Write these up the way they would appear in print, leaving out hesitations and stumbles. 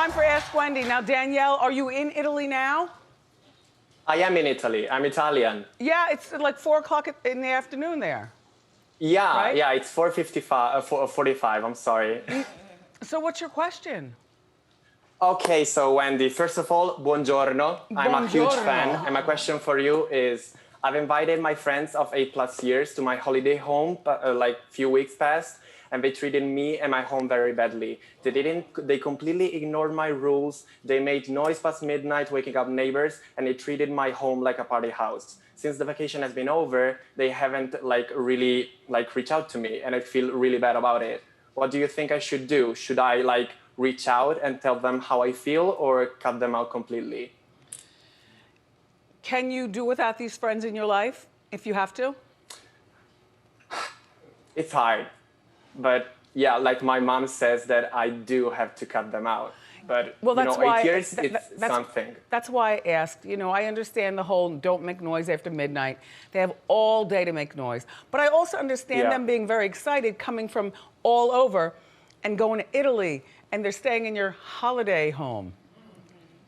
Time for Ask Wendy. Now, Danielle, are you in Italy now? I am in Italy. I'm Italian. Yeah, it's like 4 o'clock in the afternoon there. Yeah, Right? yeah, it's 4:55, 45, I'm sorry. So what's your question? Okay, so Wendy, first of all, buongiorno. I'm a huge fan, Buongiorno. and my question for you is, I've invited my friends of 8+ years to my holiday home, like few weeks past, and they treated me and my home very badly. They completely ignored my rules. They made noise past midnight, waking up neighbors, and they treated my home like a party house. Since the vacation has been over, they haven't really reached out to me, and I feel really bad about it. What do you think I should do? Should I reach out and tell them how I feel, or cut them out completely? Can you do without these friends in your life if you have to? It's hard, but yeah, like my mom says that I do have to cut them out. But Well, that's why 8 years, it's something. That's why I asked. You know, I understand the whole don't make noise after midnight. They have all day to make noise. But I also understand them being very excited coming from all over and going to Italy, and they're staying in your holiday home.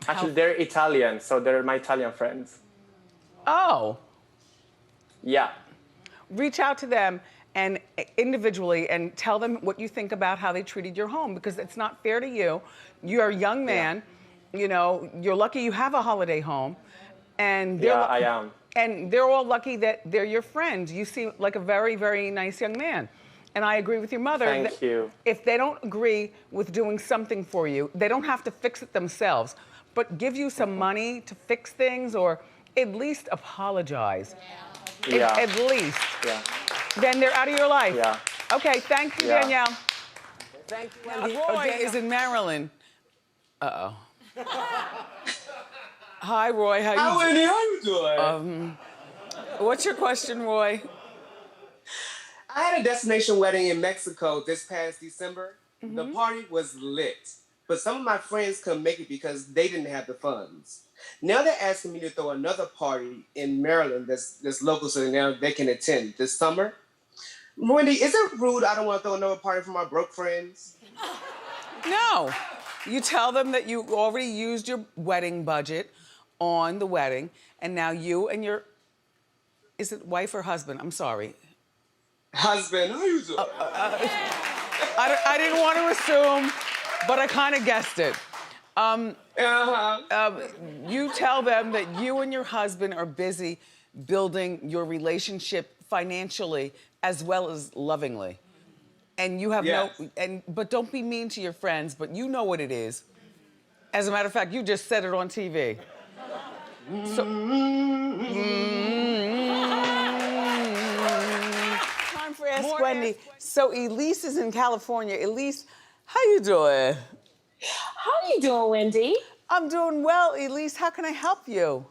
Actually, they're Italian, so they're my Italian friends. Oh. Yeah. Reach out to them and individually and tell them what you think about how they treated your home, because it's not fair to you. You're a young man, you know, you're lucky you have a holiday home, and I am. And they're all lucky that they're your friends. You seem like a very, very nice young man. And I agree with your mother. Thank you. If they don't agree with doing something for you, they don't have to fix it themselves, but give you some money to fix things, or at least apologize. Yeah. At least. Yeah. Then they're out of your life. Yeah. Okay, thank you, Yeah. Danielle. Thank you, Now, Wendy. Roy is in Maryland. Uh-oh. Hi, Roy. Hi, Wendy. How you doing? What's your question, Roy? I had a destination wedding in Mexico this past December. The party was lit, but some of my friends couldn't make it because they didn't have the funds. Now they're asking me to throw another party in Maryland that's local, so now they can attend this summer. Wendy, is it rude I don't want to throw another party for my broke friends? No. You tell them that you already used your wedding budget on the wedding, and now you and your, is it wife or husband? I'm sorry. Husband, how you doing? I didn't want to assume, but I kind of guessed it. You tell them that you and your husband are busy building your relationship financially as well as lovingly. And you have but don't be mean to your friends, but you know what it is. As a matter of fact, you just said it on TV. So, time for Ask Wendy. So Elise is in California. Elise, how you doing? How are you doing, Wendy? I'm doing well, Elise. How can I help you?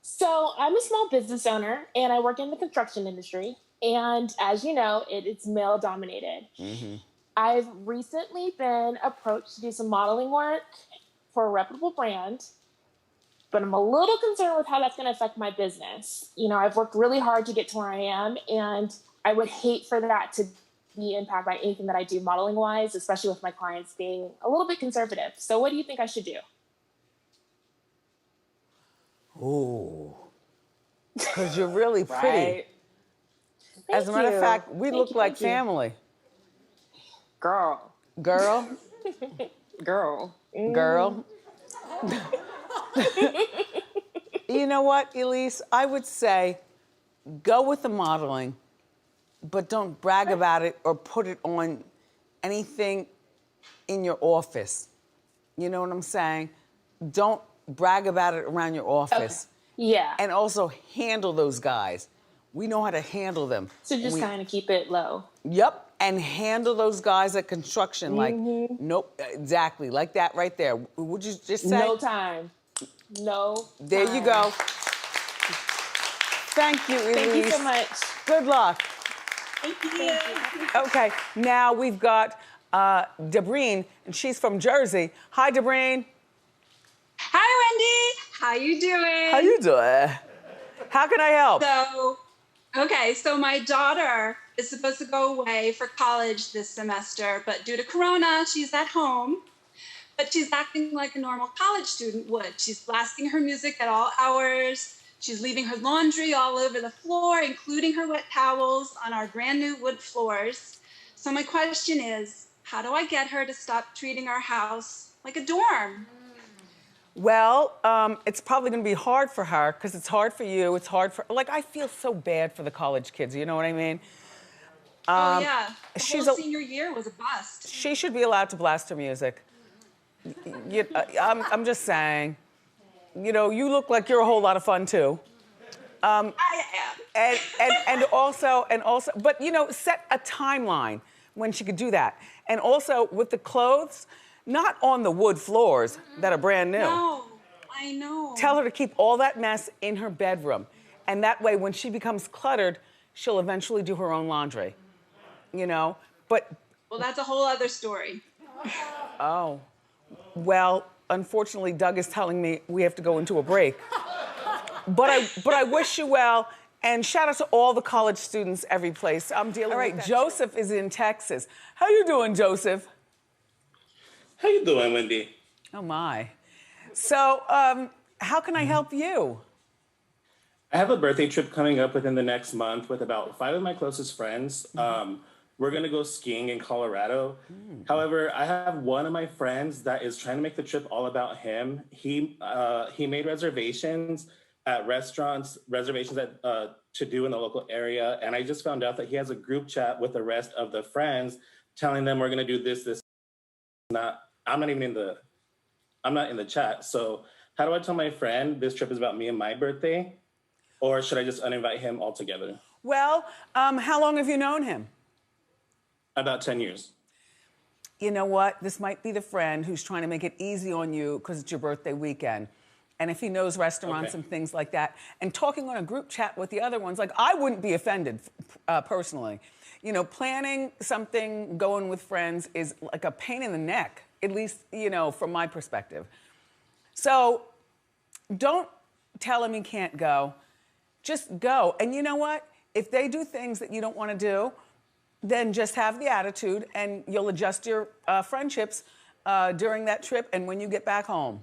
So I'm a small business owner and I work in the construction industry. And as you know, it's male dominated. I've recently been approached to do some modeling work for a reputable brand, but I'm a little concerned with how that's going to affect my business. You know, I've worked really hard to get to where I am, and I would hate for that to be impacted by anything that I do modeling wise, especially with my clients being a little bit conservative. So what do you think I should do? Ooh, because you're really pretty. Right. As a matter of fact, we look like thank you. family. Girl. Girl? Girl. Girl? You know what, Elise? I would say go with the modeling, but don't brag about it or put it on anything in your office. You know what I'm saying? Don't brag about it around your office. Okay. Yeah. And also handle those guys. We know how to handle them. So just kind of keep it low. Yep, and handle those guys at construction like, nope, exactly, like that right there. Would you just say? No time. No There time. you go. Thank you, Elise. Thank you so much. Good luck. Thank you. Okay, now we've got Dabreen, and she's from Jersey. Hi, Dabreen. Hi, Wendy. How you doing? How you doing? How can I help? So my daughter is supposed to go away for college this semester, but due to Corona, she's at home. but she's acting like a normal college student would. She's blasting her music at all hours. She's leaving her laundry all over the floor, including her wet towels on our brand new wood floors. So my question is, how do I get her to stop treating our house like a dorm? Well, it's probably gonna be hard for her because it's hard for you, it's hard for, like, I feel so bad for the college kids, you know what I mean? Oh yeah, the she's whole a- senior year was a bust. She should be allowed to blast her music. I'm just saying, you know, you look like you're a whole lot of fun too. I am. And also, but you know, set a timeline when she could do that. And also with the clothes, not on the wood floors that are brand new. No, I know. Tell her to keep all that mess in her bedroom. And that way, when she becomes cluttered, she'll eventually do her own laundry. You know, but. Well, that's a whole other story. Oh, well, unfortunately, Doug is telling me we have to go into a break. But I wish you well, and shout out to all the college students every place. I'm dealing with that. Joseph is in Texas. How you doing, Joseph? How you doing, Wendy? Oh my. So, how can I help you? I have a birthday trip coming up within the next month with about 5 of my closest friends. We're gonna go skiing in Colorado. However, I have one of my friends that is trying to make the trip all about him. He made reservations at restaurants, to do in the local area, and I just found out that he has a group chat with the rest of the friends, telling them we're gonna do this. I'm not in the chat. So how do I tell my friend this trip is about me and my birthday, or should I just uninvite him altogether? Well, how long have you known him? About 10 years. You know what? This might be the friend who's trying to make it easy on you because it's your birthday weekend. And if he knows restaurants and things like that, and talking on a group chat with the other ones, like I wouldn't be offended personally. You know, planning something, going with friends is like a pain in the neck, at least, you know, from my perspective. So don't tell him he can't go. Just go. And you know what? If they do things that you don't want to do, then just have the attitude and you'll adjust your friendships during that trip and when you get back home.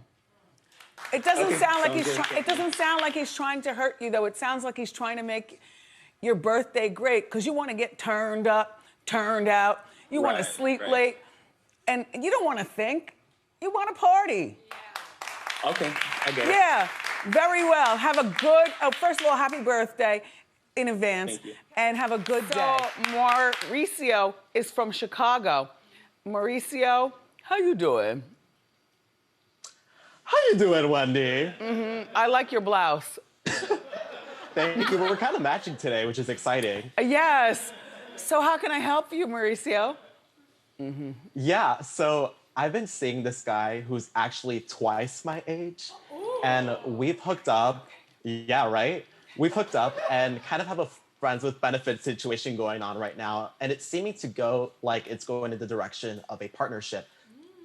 It doesn't sound like it doesn't sound like he's trying to hurt you though. It sounds like he's trying to make your birthday great because you want to get turned up, turned out. You want to sleep late and you don't want to think. You want to party. Yeah. Okay, I get it. Yeah, very well. Have a good, first of all, happy birthday in advance. Thank you. And have a good day. So Mauricio is from Chicago. Mauricio, how you doing? How you doing, Wendy? I like your blouse. Thank you. Well, we're kind of matching today, which is exciting. Yes. So how can I help you, Mauricio? Yeah, so I've been seeing this guy who's actually twice my age. And we've hooked up. Yeah, right? We've hooked up and kind of have a friends with benefits situation going on right now. And it's seeming to go like it's going in the direction of a partnership.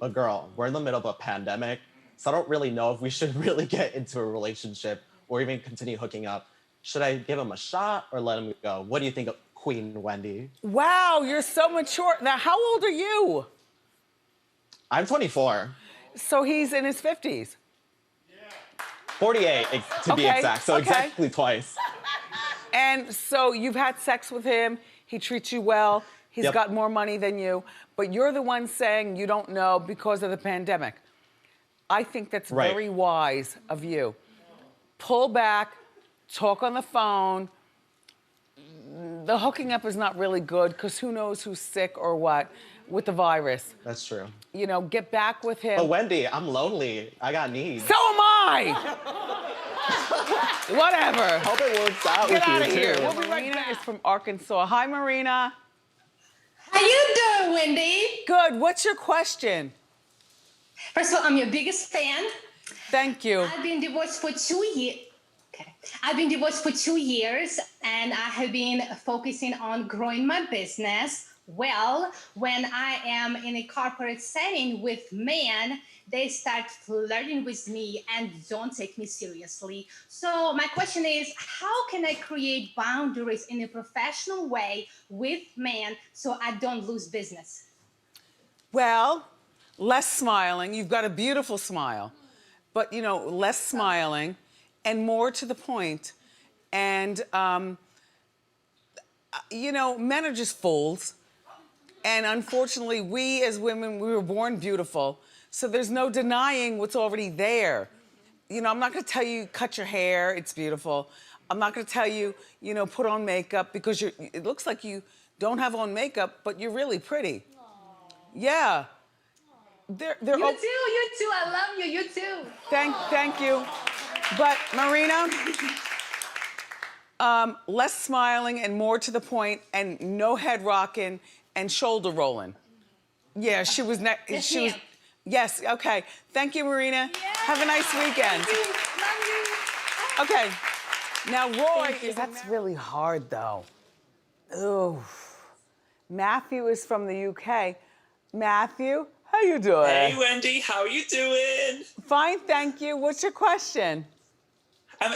But girl, we're in the middle of a pandemic. So I don't really know if we should really get into a relationship or even continue hooking up. Should I give him a shot or let him go? What do you think of Queen Wendy? Wow, you're so mature. Now, how old are you? I'm 24. So he's in his 50s. 48 to be exact. So exactly twice. And so you've had sex with him. He treats you well. He's got more money than you. But you're the one saying you don't know because of the pandemic. I think that's very wise of you. Pull back, talk on the phone. The hooking up is not really good because who knows who's sick or what with the virus. That's true. You know, get back with him. But Wendy, I'm lonely. I got needs. So am I! Whatever. Hope it works out Get with out of you here. too. Well, Marina is from Arkansas. Hi, Marina. How you doing, Wendy? Good. What's your question? First of all, I'm your biggest fan. Thank you. I've been divorced for 2 years. Okay. I've been divorced for 2 years, and I have been focusing on growing my business. Well, when I am in a corporate setting with men, they start flirting with me and don't take me seriously. So my question is, how can I create boundaries in a professional way with men so I don't lose business? Well, less smiling. You've got a beautiful smile, but less smiling and more to the point. And men are just fools. And unfortunately, we as women, we were born beautiful. So there's no denying what's already there. I'm not gonna tell you cut your hair, it's beautiful. I'm not gonna tell you, put on makeup because it looks like you don't have on makeup, but you're really pretty. Aww. Yeah. They're you too, I love you, you too. Thank you. But Marina, less smiling and more to the point and no head rocking and shoulder rolling. Yeah, she was yes, okay. Thank you, Marina. Yeah. Have a nice weekend. Love you. Okay. Now, Roy, that's really hard, though. Ooh. Matthew is from the UK. Matthew, how you doing? Hey, Wendy, how you doing? Fine, thank you. What's your question?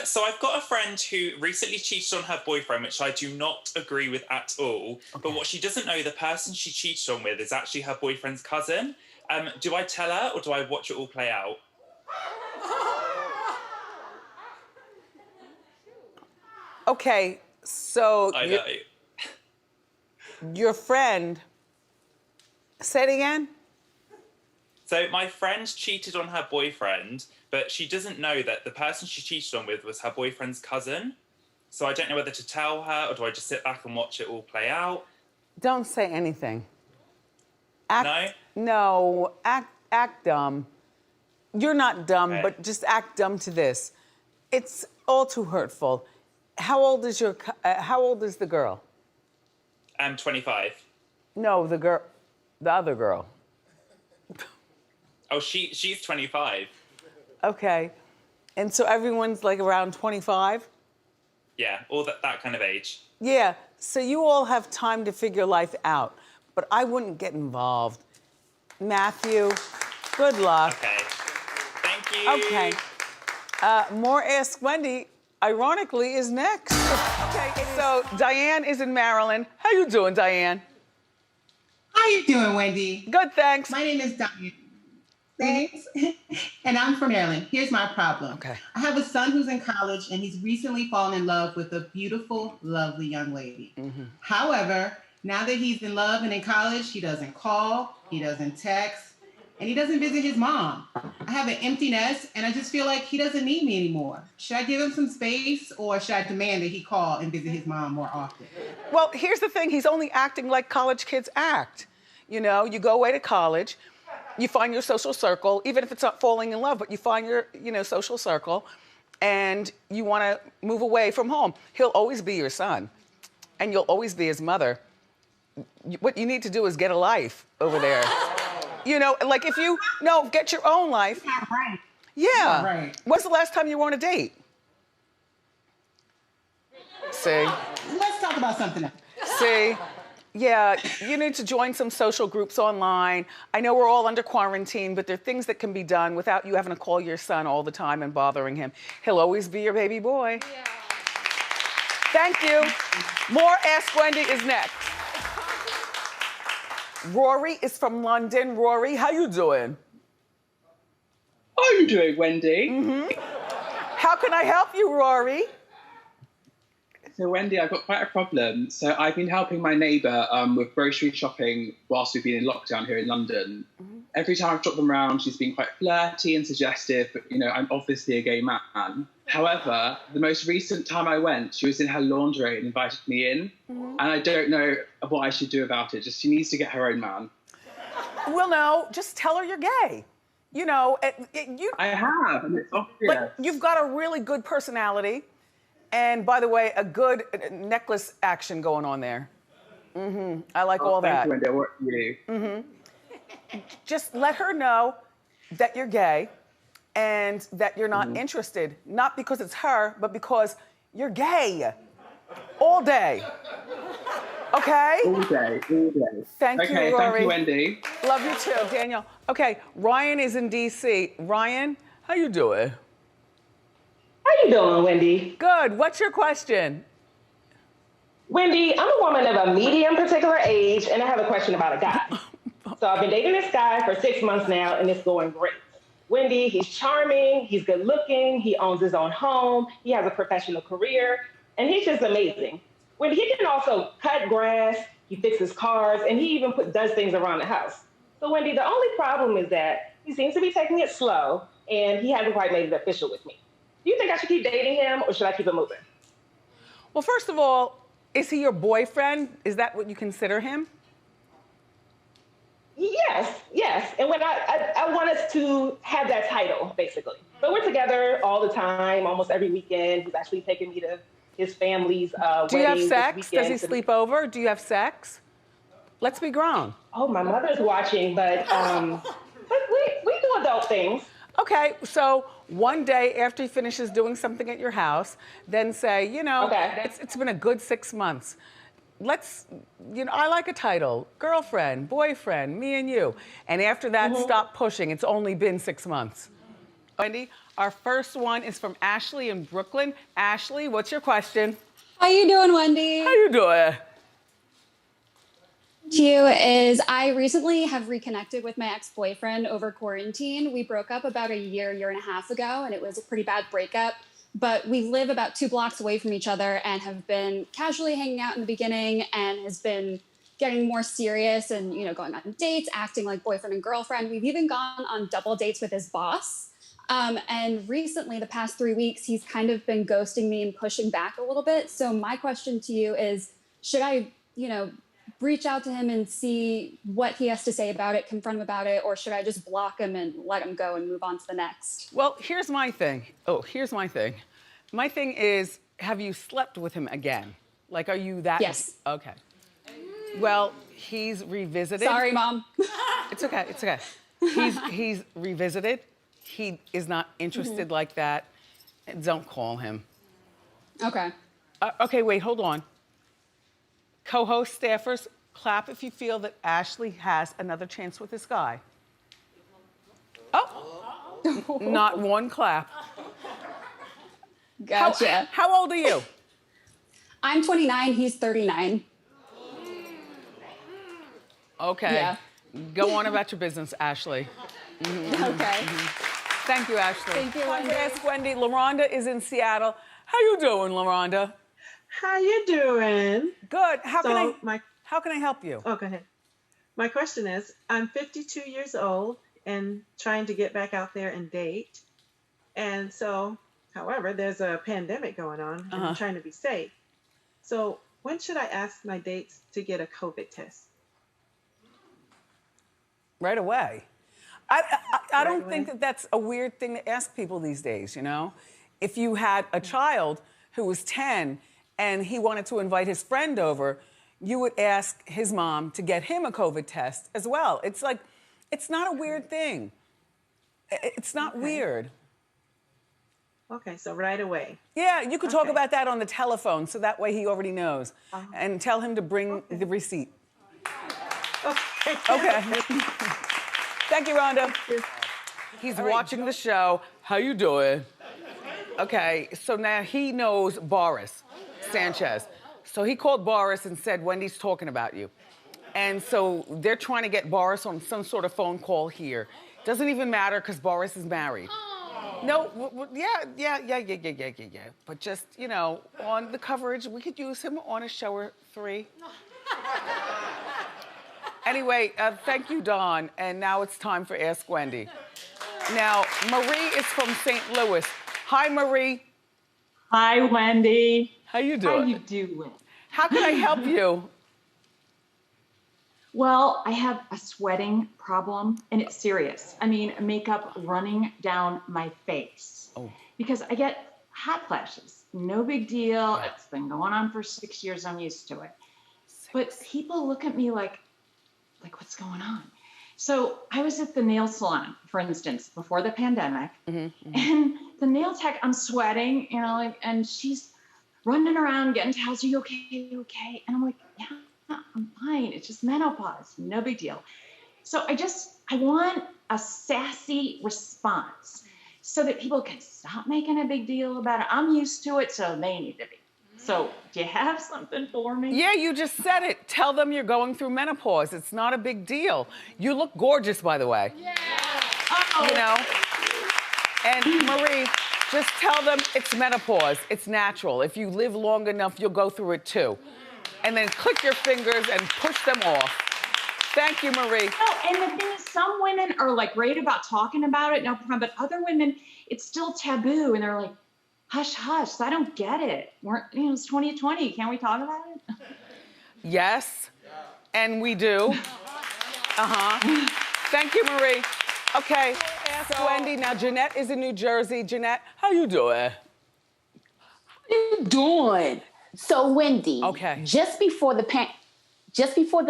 So I've got a friend who recently cheated on her boyfriend, which I do not agree with at all. Okay. But what she doesn't know, the person she cheated on with is actually her boyfriend's cousin. Do I tell her or do I watch it all play out? Okay, so I know. Your friend, say it again? So my friend cheated on her boyfriend, but she doesn't know that the person she cheated on with was her boyfriend's cousin. So I don't know whether to tell her or do I just sit back and watch it all play out? Don't say anything. No? No, act dumb. You're not dumb, okay. But just act dumb to this. It's all too hurtful. How old is the girl? I'm 25. No, the other girl. Oh, she's 25. Okay. And so everyone's like around 25? Yeah, all that kind of age. Yeah, so you all have time to figure life out, but I wouldn't get involved. Matthew, good luck. Okay. Thank you. Okay. More Ask Wendy, ironically, is next. Okay, so Diane is in Maryland. How you doing, Diane? How you doing, Wendy? Good, thanks. My name is Diane. Thanks. And I'm from Maryland. Here's my problem. Okay. I have a son who's in college, and he's recently fallen in love with a beautiful, lovely young lady. Mm-hmm. However, now that he's in love and in college, he doesn't call, he doesn't text, and he doesn't visit his mom. I have an empty nest, and I just feel like he doesn't need me anymore. Should I give him some space, or should I demand that he call and visit his mom more often? Well, here's the thing. He's only acting like college kids act. You go away to college, you find your social circle, even if it's not falling in love, but you find your, social circle, and you want to move away from home. He'll always be your son, and you'll always be his mother. What you need to do is get a life over there. Like get your own life. Right. Yeah. Right. When's the last time you were on a date? See? Let's talk about something else. See? Yeah, you need to join some social groups online. I know we're all under quarantine, but there are things that can be done without you having to call your son all the time and bothering him. He'll always be your baby boy. Yeah. Thank you. More Ask Wendy is next. Rory is from London. Rory, how you doing? How are you doing, Wendy? Mm-hmm. How can I help you, Rory? So, Wendy, I've got quite a problem. So I've been helping my neighbour with grocery shopping whilst we've been in lockdown here in London. Mm-hmm. Every time I've dropped them around, she's been quite flirty and suggestive, but, I'm obviously a gay man. However, the most recent time I went, she was in her laundry and invited me in. Mm-hmm. And I don't know what I should do about it. Just she needs to get her own man. Well, no, just tell her you're gay. I have, and it's obvious. But you've got a really good personality. And by the way, a good necklace action going on there. Mm-hmm. I like all that. Thank you, Wendy. I work for you. Mm-hmm. Just let her know that you're gay and that you're not interested. Not because it's her, but because you're gay. All day. Okay? All day. Thank you, Rory. Thank you, Wendy. Love you too, Daniel. Okay, Ryan is in D.C. Ryan, how you doing? How you doing, Wendy? Good. What's your question? Wendy, I'm a woman of a medium particular age, and I have a question about a guy. So I've been dating this guy for 6 months now, and it's going great. Wendy, he's charming, he's good looking, he owns his own home, he has a professional career, and he's just amazing. Wendy, he can also cut grass, he fixes cars, and he even does things around the house. So Wendy, the only problem is that he seems to be taking it slow, and he hasn't quite made it official with me. Do you think I should keep dating him, or should I keep it moving? Well, first of all, is he your boyfriend? Is that what you consider him? Yes. And when I want us to have that title, basically. But we're together all the time, almost every weekend. He's actually taking me to his family's wedding. Do you have sex? This Does he weekend. sleep over? Do you have sex? Let's be grown. Oh, my mother's watching, but we do adult things. Okay, so one day after he finishes doing something at your house, then say, it's been a good 6 months. Let's, I like a title, girlfriend, boyfriend, me and you. And after that, stop pushing. It's only been 6 months. Wendy, our first one is from Ashley in Brooklyn. Ashley, what's your question? How you doing, Wendy? How you doing? You is I recently have reconnected with my ex-boyfriend over quarantine. We broke up about a year and a half ago, and it was a pretty bad breakup. But we live about 2 blocks away from each other and have been casually hanging out in the beginning and has been getting more serious and, going on dates, acting like boyfriend and girlfriend. We've even gone on double dates with his boss. And recently, the past 3 weeks, he's kind of been ghosting me and pushing back a little bit. So my question to you is, should I, reach out to him and see what he has to say about it, confront him about it, or should I just block him and let him go and move on to the next? Well, here's my thing. My thing is, have you slept with him again? Like, are you that? Yes. Okay. Well, he's revisited. Sorry, Mom. It's okay. He's revisited. He is not interested like that. Don't call him. Okay. Okay, wait, hold on. Co-host staffers, clap if you feel that Ashley has another chance with this guy. Oh, not one clap. Gotcha. How old are you? I'm 29, he's 39. Okay. Yeah. Go on about your business, Ashley. Okay. Thank you, Ashley. Thank you, Time to Wendy. ask Wendy. LaRonda is in Seattle. How you doing, LaRonda? How you doing? Good. How can I help you? Oh, go ahead. My question is, I'm 52 years old and trying to get back out there and date. And so, however, there's a pandemic going on and I'm trying to be safe. So when should I ask my dates to get a COVID test? Right away. I don't think that that's a weird thing to ask people these days, If you had a child who was 10 and he wanted to invite his friend over, you would ask his mom to get him a COVID test as well. It's like, it's not a weird thing. It's not weird. Okay, so right away. Yeah, you could talk about that on the telephone, so that way he already knows. And tell him to bring the receipt. Okay. Thank you, Rhonda. He's watching the show. How you doing? Okay, so now he knows Boris Sanchez. So he called Boris and said, Wendy's talking about you. And so they're trying to get Boris on some sort of phone call here. Doesn't even matter because Boris is married. No, yeah. But just, on the coverage, we could use him on a show or 3. Anyway, thank you, Dawn. And now it's time for Ask Wendy. Now, Marie is from St. Louis. Hi, Marie. Hi, Wendy. How you doing? How you doing? How can I help you? Well, I have a sweating problem, and it's serious. I mean, makeup running down my face. Oh. Because I get hot flashes. No big deal. It's been going on for 6 years. I'm used to it. But people look at me like, what's going on? So I was at the nail salon, for instance, before the pandemic, and the nail tech, I'm sweating, and she's running around getting towels. Are you okay? Are you okay? And I'm like, yeah, I'm fine. It's just menopause. No big deal. So I want a sassy response so that people can stop making a big deal about it. I'm used to it, so they need to be. So, do you have something for me? Yeah, you just said it. Tell them you're going through menopause. It's not a big deal. You look gorgeous, by the way. Yeah. You know? And Marie, just tell them it's menopause. It's natural. If you live long enough, you'll go through it too. And then click your fingers and push them off. Thank you, Marie. No, and the thing is, some women are like great about talking about it, no problem, but other women, it's still taboo, and they're like, hush, hush. So I don't get it. It's 2020. Can't we talk about it? Yes, and we do. Thank you, Marie. Okay, ask Wendy. Now, Jeanette is in New Jersey. Jeanette, how you doing? How you doing? So, Wendy, okay. Just before the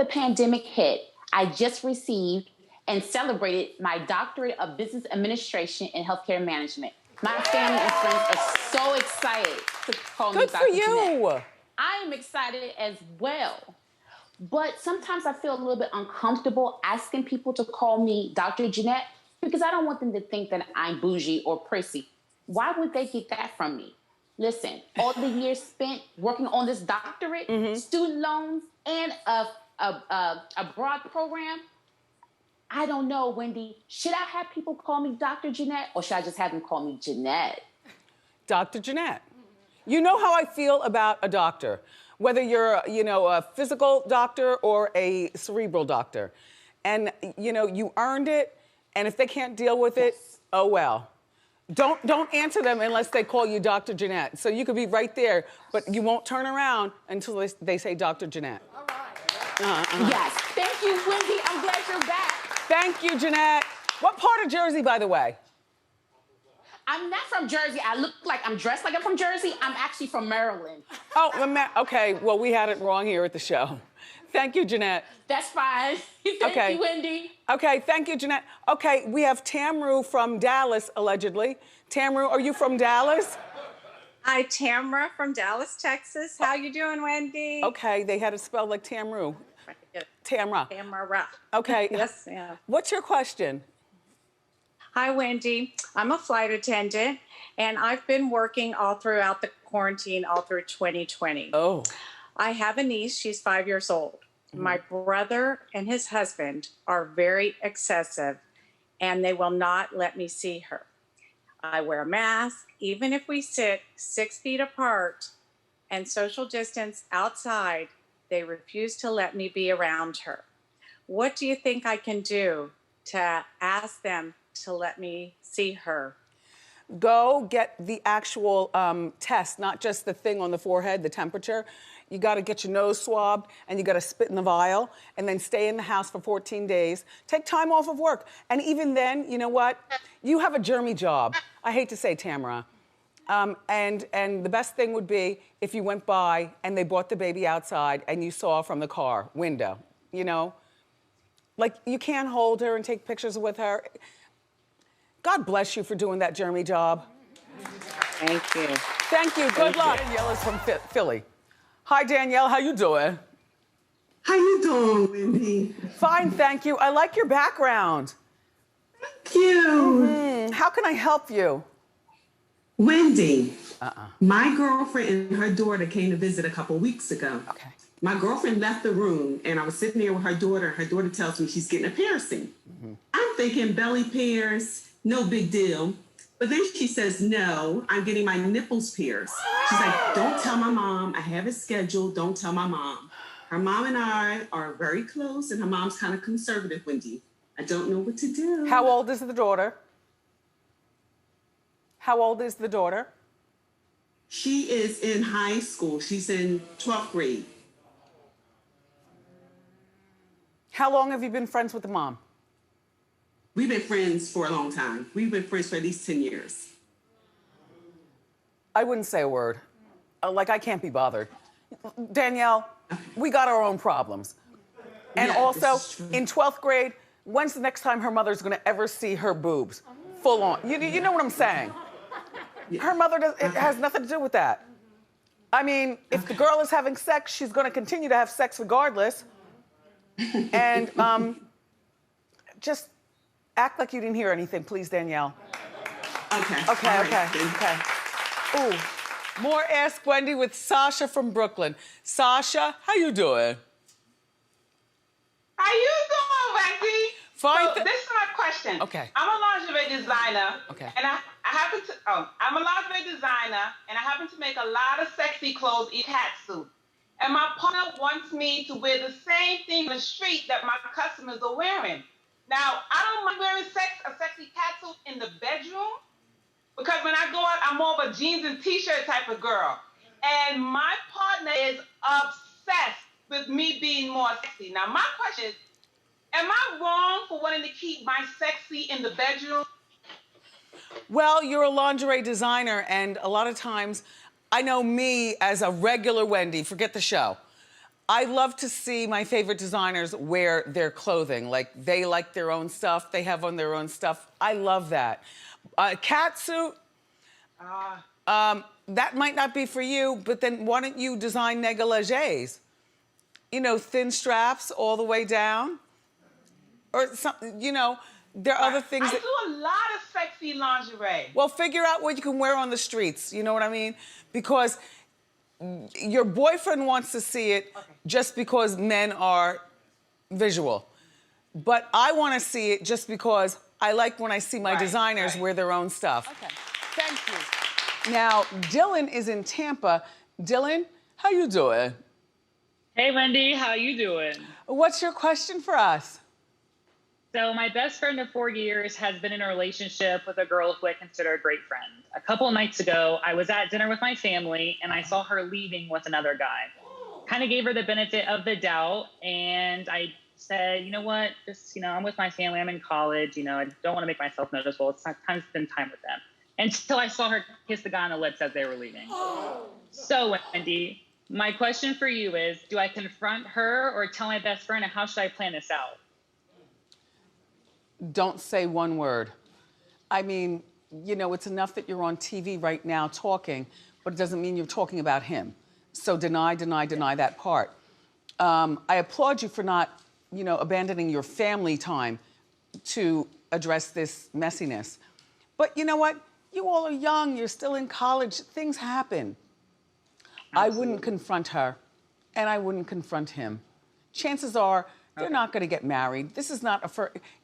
pandemic hit, I just received and celebrated my doctorate of business administration and healthcare management. My family and friends are so excited to call me Dr. Good for you. Jeanette. I am excited as well. But sometimes I feel a little bit uncomfortable asking people to call me Dr. Jeanette because I don't want them to think that I'm bougie or prissy. Why would they get that from me? Listen, all the years spent working on this doctorate, student loans, and a broad program, I don't know, Wendy. Should I have people call me Dr. Jeanette, or should I just have them call me Jeanette? Dr. Jeanette. You know how I feel about a doctor, whether you're, a physical doctor or a cerebral doctor. And, you earned it, and if they can't deal with it, oh well. Don't answer them unless they call you Dr. Jeanette. So you could be right there, but you won't turn around until they say Dr. Jeanette. All right. Yes. Thank you, Wendy. I'm glad you're back. Thank you, Jeanette. What part of Jersey, by the way? I'm not from Jersey. I look like I'm dressed like I'm from Jersey. I'm actually from Maryland. Oh, okay. Well, we had it wrong here at the show. Thank you, Jeanette. That's fine. Thank you, Wendy. Okay, thank you, Jeanette. Okay, we have Tamru from Dallas, allegedly. Tamru, are you from Dallas? Hi, Tamra from Dallas, Texas. How you doing, Wendy? Okay, they had it spelled like Tamru. Tamra. Tamara. Okay. Yes, yeah. What's your question? Hi, Wendy. I'm a flight attendant, and I've been working all throughout the quarantine, all through 2020. Oh. I have a niece. She's 5 years old. My brother and his husband are very excessive, and they will not let me see her. I wear a mask, even if we sit 6 feet apart and social distance outside, they refuse to let me be around her. What do you think I can do to ask them to let me see her? Go get the actual test, not just the thing on the forehead, the temperature. You got to get your nose swabbed, and you got to spit in the vial, and then stay in the house for 14 days. Take time off of work. And even then, you know what? You have a germy job. I hate to say, Tamara. And the best thing would be if you went by and they brought the baby outside and you saw from the car window, Like, you can't hold her and take pictures with her. God bless you for doing that germy job. Thank you. Thank you. Good luck. Danielle is from Philly. Hi, Danielle. How you doing? How you doing, Wendy? Fine, thank you. I like your background. Thank you. How can I help you? Wendy, my girlfriend and her daughter came to visit a couple weeks ago. Okay. My girlfriend left the room, and I was sitting there with her daughter. Her daughter tells me she's getting a piercing. I'm thinking belly pierce, no big deal. But then she says, no, I'm getting my nipples pierced. She's like, don't tell my mom. I have it scheduled. Don't tell my mom. Her mom and I are very close, and her mom's kind of conservative, Wendy. I don't know what to do. How old is the daughter? How old is the daughter? She is in high school. She's in 12th grade. How long have you been friends with the mom? We've been friends for a long time. We've been friends for at least 10 years. I wouldn't say a word. I can't be bothered. Danielle, we got our own problems. And Yeah, also, this is true. in 12th grade, when's the next time her mother's gonna ever see her boobs? Full on. You know what I'm saying? Her mother it has nothing to do with that. I mean, if the girl is having sex, she's gonna continue to have sex regardless. And just act like you didn't hear anything, please, Danielle. Okay. Okay, All right, okay, then. okay. Ooh, More Ask Wendy with Sasha from Brooklyn. Sasha, how you doing? How you doing, Wendy? Fine. So this is my question. Okay. I'm a lingerie designer. Okay. And I happen to, I'm a lingerie designer, and I happen to make a lot of sexy clothes in catsuit. And my partner wants me to wear the same thing in the street that my customers are wearing. Now, I don't mind wearing a sexy catsuit in the bedroom, because when I go out, I'm more of a jeans and t-shirt type of girl. And my partner is obsessed with me being more sexy. Now, my question is, am I wrong for wanting to keep my sexy in the bedroom? Well, you're a lingerie designer, and a lot of times, I know me as a regular Wendy, forget the show. I love to see my favorite designers wear their clothing. Like, they like their own stuff, they have on their own stuff. I love that. Catsuit, that might not be for you, but then why don't you design negligés? You know, thin straps all the way down. Or something, you know, there are other things I do a lot of sexy lingerie. Well, figure out what you can wear on the streets, you know what I mean? Because your boyfriend wants to see it just because men are visual. But I want to see it just because I like when I see my designers wear their own stuff. Okay, thank you. Now, Dylan is in Tampa. Dylan, how you doing? Hey, Wendy, how you doing? What's your question for us? So my best friend of 4 years has been in a relationship with a girl who I consider a great friend. A couple of nights ago, I was at dinner with my family and I saw her leaving with another guy. Kind of gave her the benefit of the doubt, and I said, you know what, just, I'm with my family, I'm in college, I don't want to make myself noticeable. It's time to spend time with them. Until I saw her kiss the guy on the lips as they were leaving. So, Wendy, my question for you is, do I confront her or tell my best friend, and how should I plan this out? Don't say one word. I mean, it's enough that you're on TV right now talking, but it doesn't mean you're talking about him. So deny that part. I applaud you for not, abandoning your family time to address this messiness. But you know what? You all are young, you're still in college, things happen. Absolutely. I wouldn't confront her, and I wouldn't confront him. Chances are, they're not going to get married. This is not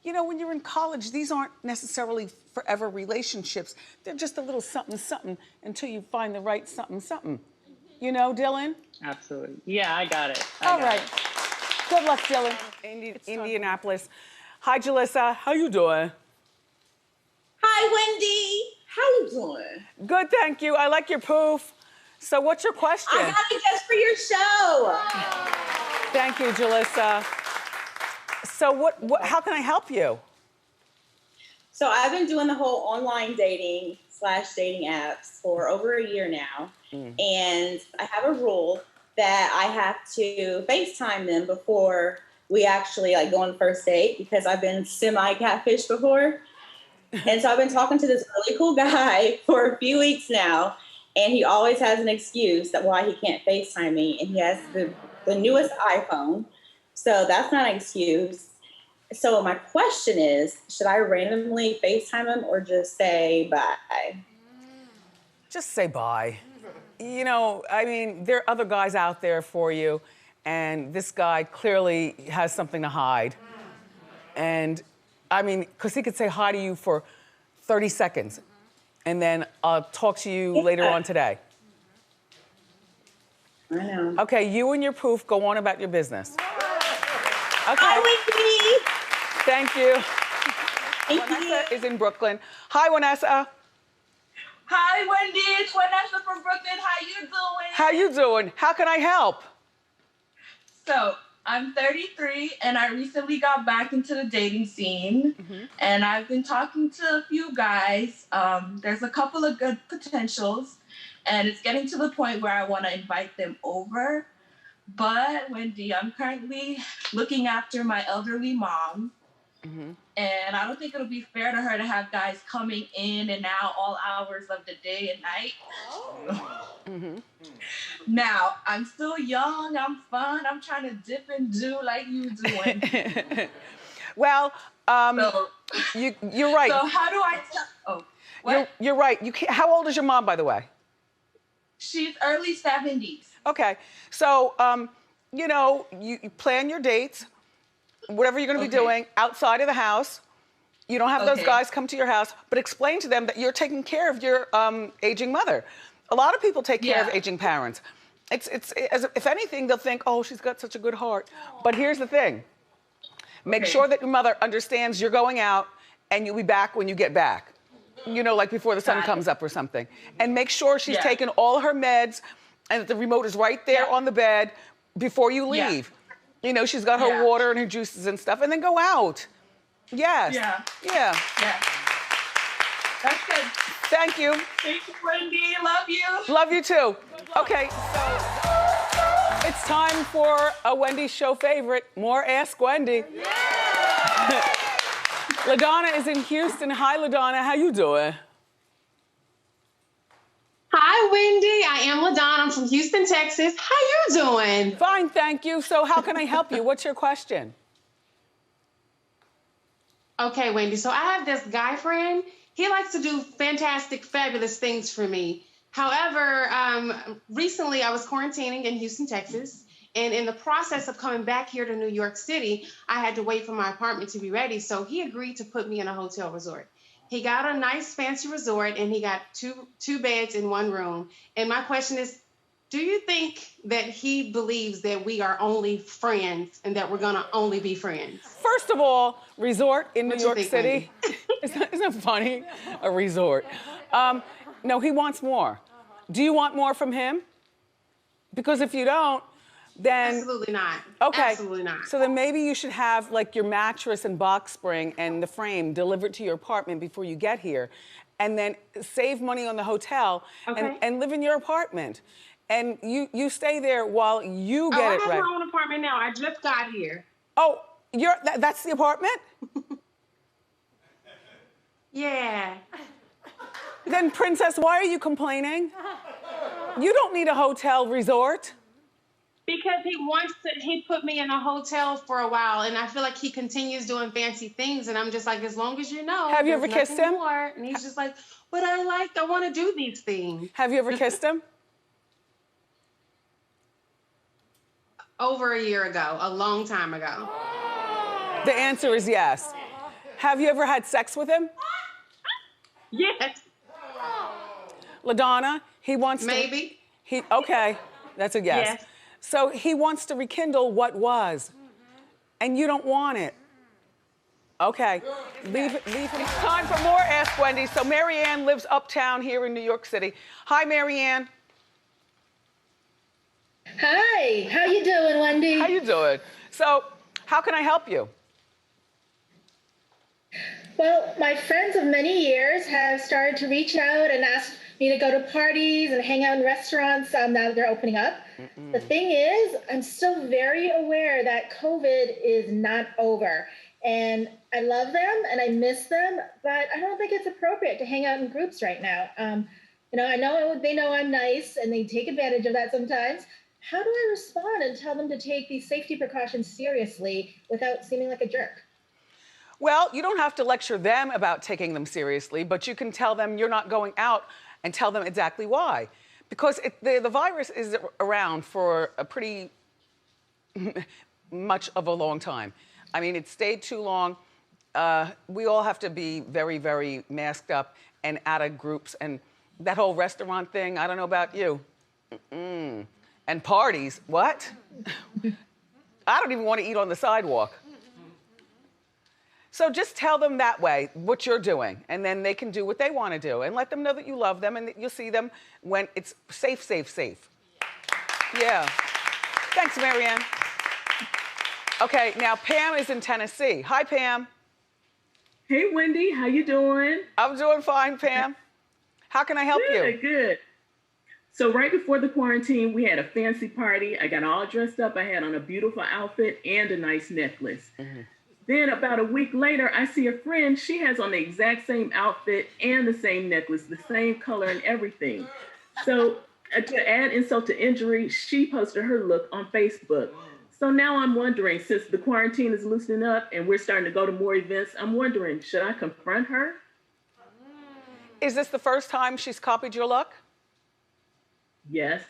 when you're in college, these aren't necessarily forever relationships. They're just a little something, something until you find the right something, something. You know, Dylan? Absolutely. Yeah, I got it. All right. Good luck, Dylan. Indianapolis. Hi, Jalissa. How you doing? Hi, Wendy. How you doing? Good, thank you. I like your poof. So what's your question? I got it just for your show. Thank you, Jalissa. So how can I help you? So I've been doing the whole online dating / dating apps for over a year now. And I have a rule that I have to FaceTime them before we actually go on the first date, because I've been semi-catfished before. And so I've been talking to this really cool guy for a few weeks now, and he always has an excuse that why he can't FaceTime me, and he has the newest iPhone. So that's not an excuse. So my question is, should I randomly FaceTime him or just say bye? Just say bye. I mean, there are other guys out there for you, and this guy clearly has something to hide. And, I mean, because he could say hi to you for 30 seconds, and then I'll talk to you later on today. I know. Okay, you and your poof go on about your business. Okay. Hi, Wendy. Thank you. Thank Vanessa you. is in Brooklyn. Hi, Vanessa. Hi, Wendy. It's Vanessa from Brooklyn. How you doing? How you doing? How can I help? So I'm 33, and I recently got back into the dating scene, and I've been talking to a few guys. There's a couple of good potentials, and it's getting to the point where I want to invite them over. But Wendy, I'm currently looking after my elderly mom. And I don't think it'll be fair to her to have guys coming in and out all hours of the day and night. Now, I'm still young, I'm fun, I'm trying to dip and do like you doing. Well, you're right. So how do I tell? Oh, what? You're right. You can't, how old is your mom, by the way? She's early 70s. Okay, so you know, you plan your dates, whatever you're gonna be doing outside of the house. You don't have those guys come to your house, but explain to them that you're taking care of your aging mother. A lot of people take care of aging parents. It's as if anything, they'll think, oh, she's got such a good heart. But here's the thing. Make sure that your mother understands you're going out and you'll be back when you get back. You know, like before the sun comes up or something. And make sure she's taken all her meds and that the remote is right there on the bed before you leave. You know, she's got her water and her juices and stuff, and then go out. Yes. Yeah. That's good. Thank you. Thank you, Wendy. Love you. Love you too. Okay, so it's time for a Wendy show favorite, More Ask Wendy. LaDonna is in Houston. Hi, LaDonna. How you doing? Hi, Wendy. I am LaDonna. I'm from Houston, Texas. How you doing? Fine, thank you. So how can I help you? What's your question? Okay, Wendy. So I have this guy friend. He likes to do fantastic, fabulous things for me. However, recently I was quarantining in Houston, Texas. And in the process of coming back here to New York City, I had to wait for my apartment to be ready. So he agreed to put me in a hotel resort. He got a nice fancy resort and he got two beds in one room. And my question is, do you think that he believes that we are only friends and that we're gonna only be friends? First of all, resort in New York City. Isn't that funny? A resort. No, he wants more. Do you want more from him? Because if you don't, then absolutely not. Okay. Absolutely not. So then maybe you should have like your mattress and box spring and the frame delivered to your apartment before you get here, and then save money on the hotel and live in your apartment, and you stay there while you get it I have ready. my own apartment now. I just got here. Oh, that's the apartment? Yeah. Then Princess, why are you complaining? You don't need a hotel resort. Because he put me in a hotel for a while, and I feel like he continues doing fancy things, and I'm just like, as long as you know. Have you ever kissed him? More. And he's just like, but I want to do these things. Have you ever kissed him? Over a year ago, a long time ago. The answer is yes. Have you ever had sex with him? Yes. LaDonna, he wants Maybe. Okay, that's a yes. Yes. So he wants to rekindle what was, and you don't want it. Okay, leave it. It's time for more Ask Wendy. So Marianne lives uptown here in New York City. Hi, Marianne. Hi, how you doing, Wendy? How you doing? So, how can I help you? Well, my friends of many years have started to reach out and ask me to go to parties and hang out in restaurants now that they're opening up. The thing is, I'm still very aware that COVID is not over. And I love them and I miss them, but I don't think it's appropriate to hang out in groups right now. You know, I know they know I'm nice and they take advantage of that sometimes. How do I respond and tell them to take these safety precautions seriously without seeming like a jerk? Well, you don't have to lecture them about taking them seriously, but you can tell them you're not going out and tell them exactly why. Because the virus is around for a pretty much of a long time. I mean, it stayed too long. We all have to be very, very masked up and out of groups. And that whole restaurant thing, I don't know about you. And parties, what? I don't even want to eat on the sidewalk. So just tell them that way what you're doing, and then they can do what they want to do, and let them know that you love them and that you'll see them when it's safe, safe, safe. Yeah. Thanks, Marianne. Okay, now Pam is in Tennessee. Hi, Pam. Hey, Wendy, how you doing? I'm doing fine, Pam. How can I help you? Good. So right before the quarantine, we had a fancy party. I got all dressed up. I had on a beautiful outfit and a nice necklace. Then about a week later, I see a friend. She has on the exact same outfit and the same necklace, the same color and everything. So to add insult to injury, she posted her look on Facebook. So now I'm wondering, since the quarantine is loosening up and we're starting to go to more events, I'm wondering, should I confront her? Is this the first time she's copied your look? Yes.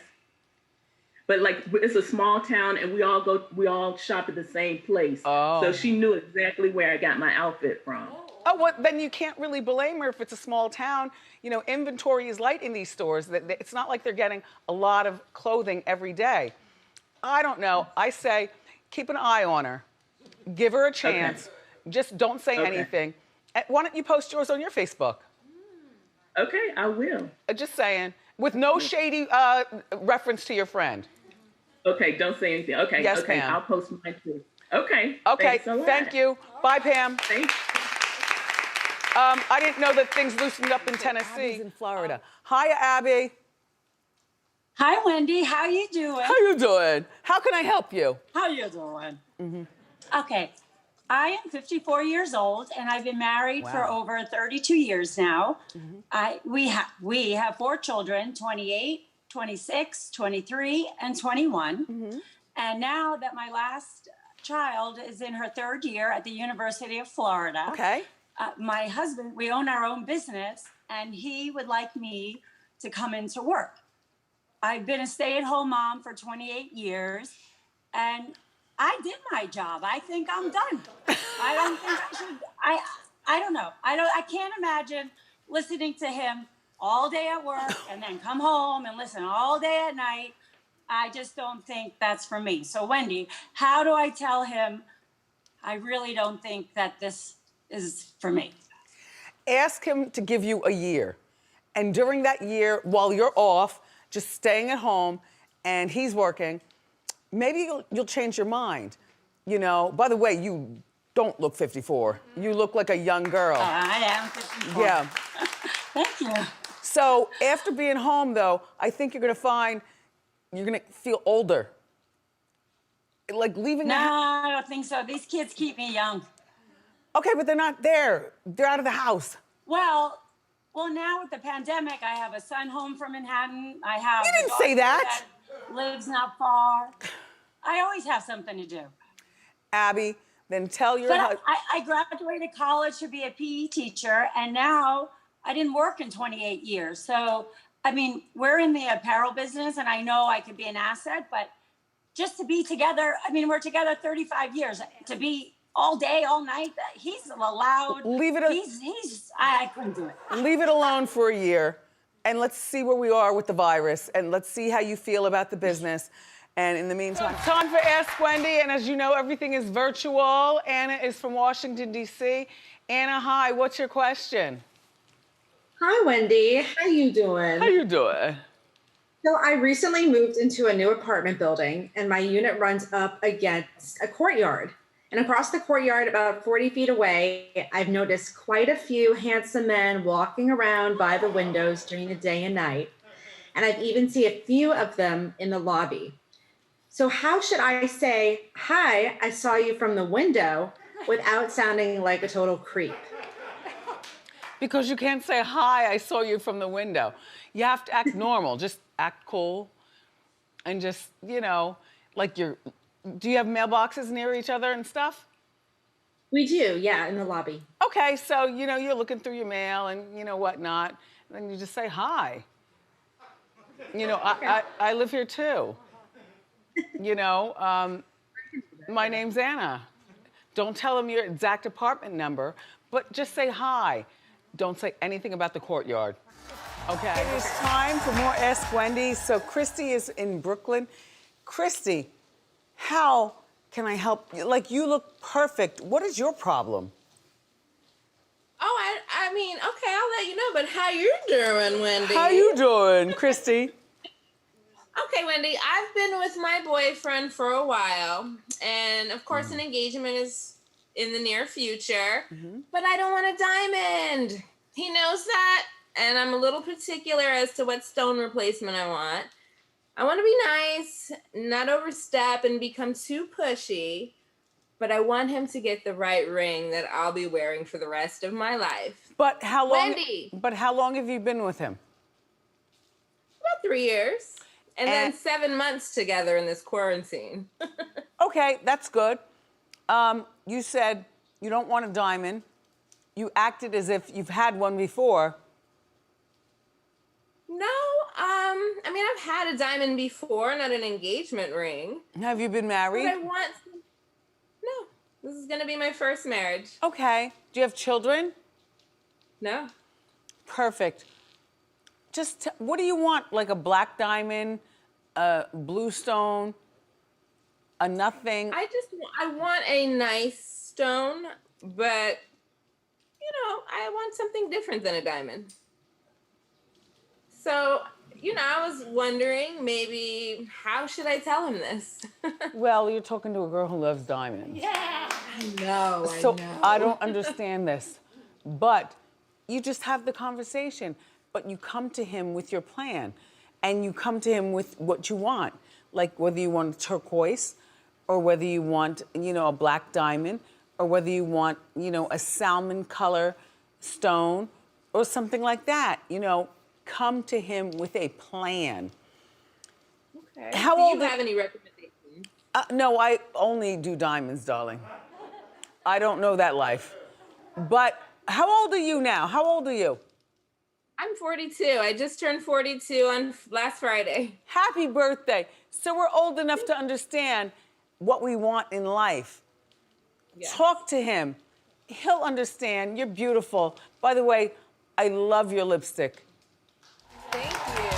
But like it's a small town and we all shop at the same place. Oh. So she knew exactly where I got my outfit from. Oh, well, then you can't really blame her if it's a small town. You know, inventory is light in these stores. It's not like they're getting a lot of clothing every day. I don't know. I say keep an eye on her. Give her a chance. Okay. Just don't say anything. Why don't you post yours on your Facebook? Okay, I will. Just saying. With no shady reference to your friend. Okay, don't say anything. Okay, yes, okay, Pam. I'll post mine too. Okay. Okay, thank you. Bye, Pam. Thanks. I didn't know that things loosened up in Tennessee. Abby's in Florida. Hi, Abby. Hi, Wendy. How you doing? How you doing? How can I help you? How you doing? Okay. I am 54 years old, and I've been married for over 32 years now. We have 4 children, 28, 26, 23, and 21. And now that my last child is in her 3rd year at the University of Florida, my husband, we own our own business, and he would like me to come into work. I've been a stay-at-home mom for 28 years, and I did my job. I think I'm done. I don't think I should. I don't know. I can't imagine listening to him all day at work and then come home and listen all day at night. I just don't think that's for me. So Wendy, how do I tell him I really don't think that this is for me? Ask him to give you a year. And during that year, while you're off, just staying at home and he's working, maybe you'll change your mind. You know, by the way, you don't look 54. You look like a young girl. I am 54. Yeah. Thank you. So after being home, though, I think you're gonna feel older. Like leaving No, I don't think so. These kids keep me young. Okay, but they're not there. They're out of the house. Well, now with the pandemic, I have a son home from Manhattan. I have You didn't say that. Lives not far. I always have something to do. Abby, then tell your But husband. I graduated college to be a PE teacher, and now I didn't work in 28 years. So, I mean, we're in the apparel business, and I know I could be an asset, but just to be together, I mean, we're together 35 years. To be all day, all night, he's allowed. Leave it. I couldn't do it. Leave it alone for a year, and let's see where we are with the virus, and let's see how you feel about the business. And in the meantime, time for Ask Wendy, and as you know, everything is virtual. Anna is from Washington, D.C. Anna, hi, what's your question? Hi, Wendy. How you doing? How you doing? So I recently moved into a new apartment building, and my unit runs up against a courtyard. And across the courtyard, about 40 feet away, I've noticed quite a few handsome men walking around by the windows during the day and night. And I've even seen a few of them in the lobby. So how should I say, hi, I saw you from the window without sounding like a total creep? Because you can't say, hi, I saw you from the window. You have to act normal, just act cool. And just, you know, like do you have mailboxes near each other and stuff? We do, yeah, in the lobby. Okay, so, you know, you're looking through your mail and, you know, whatnot. And then you just say, hi. You know, I live here too. You know, my name's Anna. Don't tell them your exact apartment number, but just say hi. Don't say anything about the courtyard. Okay? It is time for more Ask Wendy. So Christy is in Brooklyn. Christy, how can I help you? Like, you look perfect. What is your problem? Oh, I mean, okay, I'll let you know, but how you doing, Wendy? How you doing, Christy? Okay, Wendy, I've been with my boyfriend for a while, and of course an engagement is in the near future, but I don't want a diamond. He knows that, and I'm a little particular as to what stone replacement I want. I want to be nice, not overstep and become too pushy, but I want him to get the right ring that I'll be wearing for the rest of my life. But how long? Wendy! But how long have you been with him? About 3 years. And then 7 months together in this quarantine. Okay, that's good. You said you don't want a diamond. You acted as if you've had one before. No, I I mean, I've had a diamond before, not an engagement ring. Have you been married? But no, this is gonna be my first marriage. Okay. Do you have children? No. Perfect. Just, what do you want? Like a black diamond, a blue stone, a nothing? I want a nice stone, but, I want something different than a diamond. So, I was wondering maybe how should I tell him this? Well, you're talking to a girl who loves diamonds. Yeah. I know. So I don't understand this, but you just have the conversation, but you come to him with your plan and you come to him with what you want, like whether you want turquoise or whether you want, a black diamond or whether you want, a salmon color stone or something like that, come to him with a plan. Okay. How do old you have any recommendations? No, I only do diamonds, darling. I don't know that life. But how old are you now? How old are you? I'm 42. I just turned 42 on last Friday. Happy birthday. So we're old enough to understand what we want in life. Yes. Talk to him. He'll understand. You're beautiful. By the way, I love your lipstick. Thank you.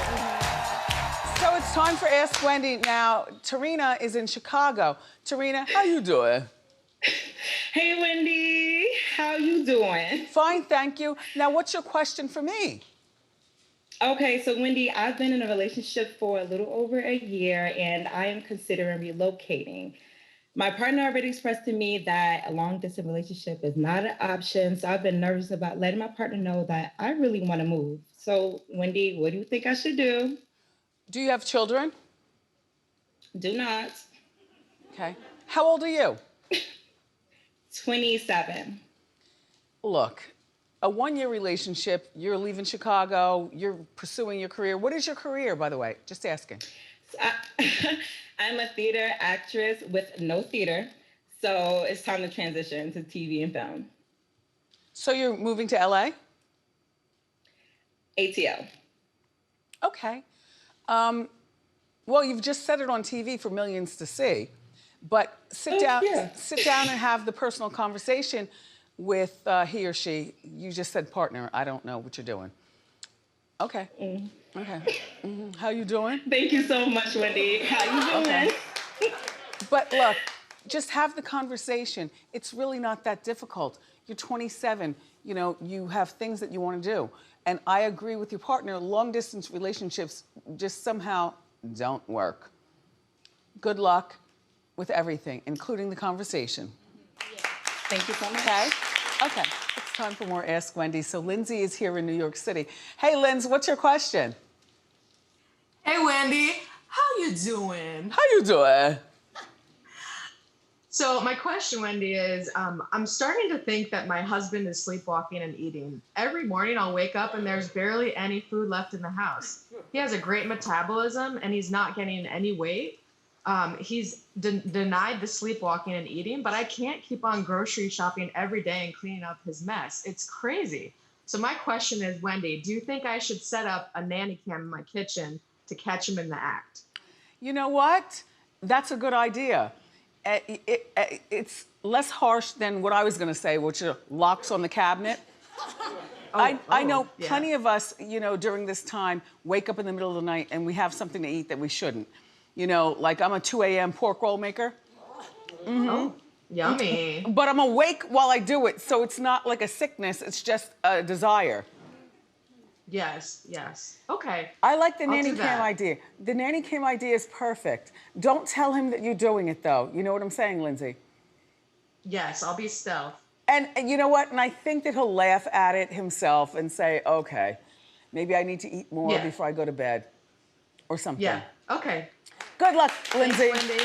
So it's time for Ask Wendy. Now, Tarina is in Chicago. Tarina, how you doing? Hey, Wendy. How you doing? Fine, thank you. Now, what's your question for me? Okay, so Wendy, I've been in a relationship for a little over a year, and I am considering relocating. My partner already expressed to me that a long-distance relationship is not an option, so I've been nervous about letting my partner know that I really want to move. So, Wendy, what do you think I should do? Do you have children? Do not. Okay. How old are you? 27. Look, a one-year relationship, you're leaving Chicago, you're pursuing your career. What is your career, by the way? Just asking. I'm a theater actress with no theater, so it's time to transition to TV and film. So you're moving to LA? ATL. Okay. Well, you've just said it on TV for millions to see, but sit down and have the personal conversation with he or she. You just said partner. I don't know what you're doing. Okay. Okay. How you doing? Thank you so much, Wendy. How you doing? Okay. But look, just have the conversation. It's really not that difficult. You're 27. You have things that you want to do. And I agree with your partner, long-distance relationships just somehow don't work. Good luck with everything, including the conversation. Thank you so much. Okay? Okay. It's time for more Ask Wendy. So Lindsay is here in New York City. Hey, Linz, what's your question? Hey, Wendy. How you doing? How you doing? So my question, Wendy, is I'm starting to think that my husband is sleepwalking and eating. Every morning I'll wake up and there's barely any food left in the house. He has a great metabolism and he's not gaining any weight. He's denied the sleepwalking and eating, but I can't keep on grocery shopping every day and cleaning up his mess. It's crazy. So my question is, Wendy, do you think I should set up a nanny cam in my kitchen to catch him in the act? You know what? That's a good idea. It's less harsh than what I was going to say, which are locks on the cabinet. I know plenty of us, during this time, wake up in the middle of the night and we have something to eat that we shouldn't. Like I'm a 2 a.m. pork roll maker. Oh, yummy. But I'm awake while I do it, so it's not like a sickness, it's just a desire. Yes. Okay. I like the nanny do cam that. idea. The nanny cam idea is perfect. Don't tell him that you're doing it, though. You know what I'm saying, Lindsay? Yes, I'll be stealth. And you know what? And I think that he'll laugh at it himself and say, okay, maybe I need to eat more before I go to bed or something. Yeah. Okay. Good luck, Lindsay. Thanks, Wendy.